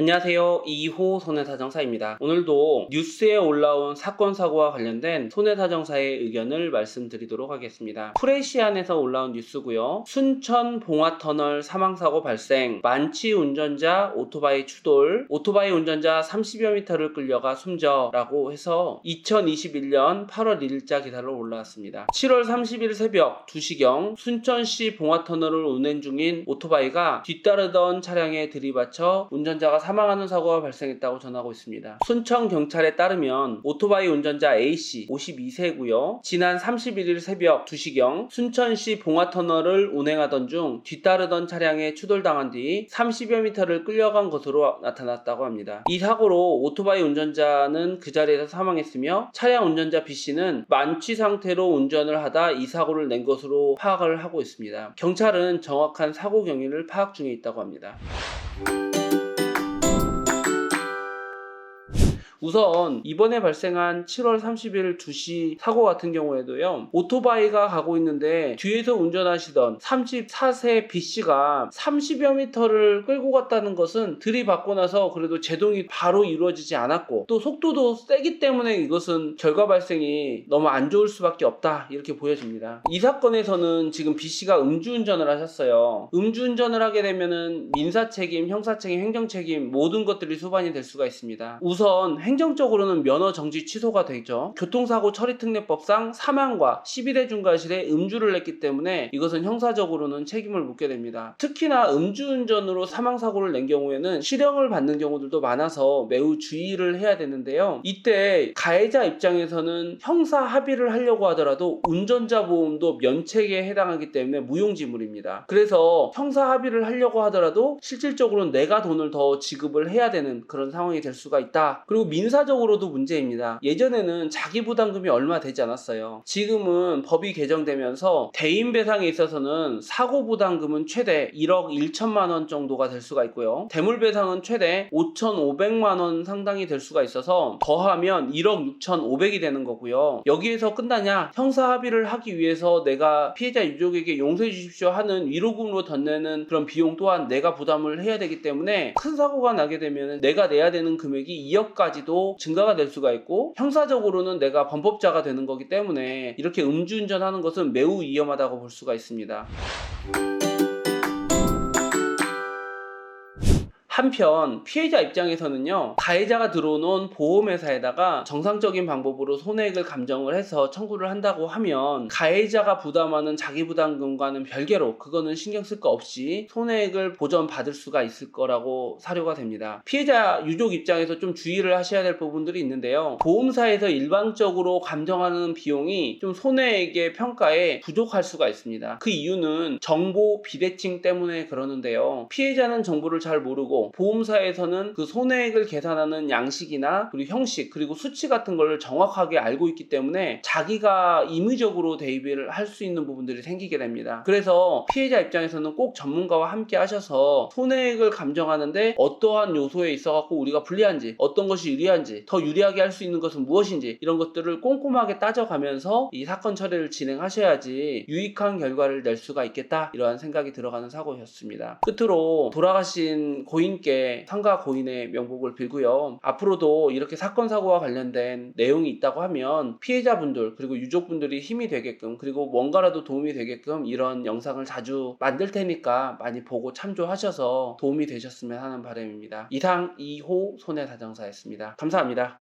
안녕하세요. 2호 손해사정사입니다. 오늘도 뉴스에 올라온 사건 사고와 관련된 손해사정사의 의견을 말씀드리도록 하겠습니다. 프레시안에서 올라온 뉴스고요. 순천 봉화터널 사망사고 발생, 만취 운전자 오토바이 추돌, 오토바이 운전자 30여 미터를 끌려가 숨져라고 해서 2021년 8월 1일자 기사로 올라왔습니다. 7월 30일 새벽 2시경 순천시 봉화터널을 운행 중인 오토바이가 뒤따르던 차량에 들이받쳐 운전자가 사망하는 사고가 발생했다고 전하고 있습니다. 순천경찰에 따르면 오토바이 운전자 A씨 52세고요. 지난 31일 새벽 2시경 순천시 봉화터널을 운행하던 중 뒤따르던 차량에 추돌당한 뒤 30여 미터를 끌려간 것으로 나타났다고 합니다. 이 사고로 오토바이 운전자는 그 자리에서 사망했으며 차량 운전자 B씨는 만취 상태로 운전을 하다 이 사고를 낸 것으로 파악을 하고 있습니다. 경찰은 정확한 사고 경위를 파악 중에 있다고 합니다. 우선 이번에 발생한 7월 30일 2시 사고 같은 경우에도요, 오토바이가 가고 있는데 뒤에서 운전하시던 34세 B씨가 30여 미터를 끌고 갔다는 것은 들이받고 나서 그래도 제동이 바로 이루어지지 않았고 또 속도도 세기 때문에 이것은 결과 발생이 너무 안 좋을 수밖에 없다, 이렇게 보여집니다. 이 사건에서는 지금 B씨가 음주운전을 하셨어요. 음주운전을 하게 되면은 민사책임, 형사책임, 행정책임 모든 것들이 수반이 될 수가 있습니다. 우선 행정적으로는 면허 정지 취소가 되죠. 교통사고 처리특례법상 사망과 12대 중과실에 음주를 했기 때문에 이것은 형사적으로는 책임을 묻게 됩니다. 특히나 음주운전으로 사망사고를 낸 경우에는 실형을 받는 경우들도 많아서 매우 주의를 해야 되는데요. 이때 가해자 입장에서는 형사 합의를 하려고 하더라도 운전자 보험도 면책에 해당하기 때문에 무용지물입니다. 그래서 형사 합의를 하려고 하더라도 실질적으로는 내가 돈을 더 지급을 해야 되는 그런 상황이 될 수가 있다. 그리고 민사적으로도 문제입니다. 예전에는 자기부담금이 얼마 되지 않았어요. 지금은 법이 개정되면서 대인배상에 있어서는 사고부담금은 최대 1억 1천만 원 정도가 될 수가 있고요. 대물배상은 최대 5,500만 원 상당이 될 수가 있어서 더하면 1억 6,500이 되는 거고요. 여기에서 끝나냐? 형사 합의를 하기 위해서 내가 피해자 유족에게 용서해 주십시오 하는 위로금으로 덧내는 그런 비용 또한 내가 부담을 해야 되기 때문에 큰 사고가 나게 되면 내가 내야 되는 금액이 2억까지도 증가가 될 수가 있고 형사적으로는 내가 범법자가 되는 거기 때문에 이렇게 음주운전하는 것은 매우 위험하다고 볼 수가 있습니다. 한편 피해자 입장에서는요, 가해자가 들어놓은 보험회사에다가 정상적인 방법으로 손해액을 감정을 해서 청구를 한다고 하면 가해자가 부담하는 자기부담금과는 별개로 그거는 신경 쓸 거 없이 손해액을 보전받을 수가 있을 거라고 사료가 됩니다. 피해자 유족 입장에서 좀 주의를 하셔야 될 부분들이 있는데요, 보험사에서 일반적으로 감정하는 비용이 좀 손해액의 평가에 부족할 수가 있습니다. 그 이유는 정보 비대칭 때문에 그러는데요, 피해자는 정보를 잘 모르고 보험사에서는 그 손해액을 계산하는 양식이나 그리고 형식 그리고 수치 같은 걸 정확하게 알고 있기 때문에 자기가 임의적으로 대입을 할 수 있는 부분들이 생기게 됩니다. 그래서 피해자 입장에서는 꼭 전문가와 함께 하셔서 손해액을 감정하는데 어떠한 요소에 있어 갖고 우리가 불리한지, 어떤 것이 유리한지, 더 유리하게 할 수 있는 것은 무엇인지 이런 것들을 꼼꼼하게 따져가면서 이 사건 처리를 진행하셔야지 유익한 결과를 낼 수가 있겠다, 이러한 생각이 들어가는 사고였습니다. 끝으로 돌아가신 고인께 상가 고인의 명복을 빌고요. 앞으로도 이렇게 사건 사고와 관련된 내용이 있다고 하면 피해자분들 그리고 유족분들이 힘이 되게끔, 그리고 뭔가라도 도움이 되게끔 이런 영상을 자주 만들 테니까 많이 보고 참조하셔서 도움이 되셨으면 하는 바람입니다. 이상 2호 손해사정사였습니다. 감사합니다.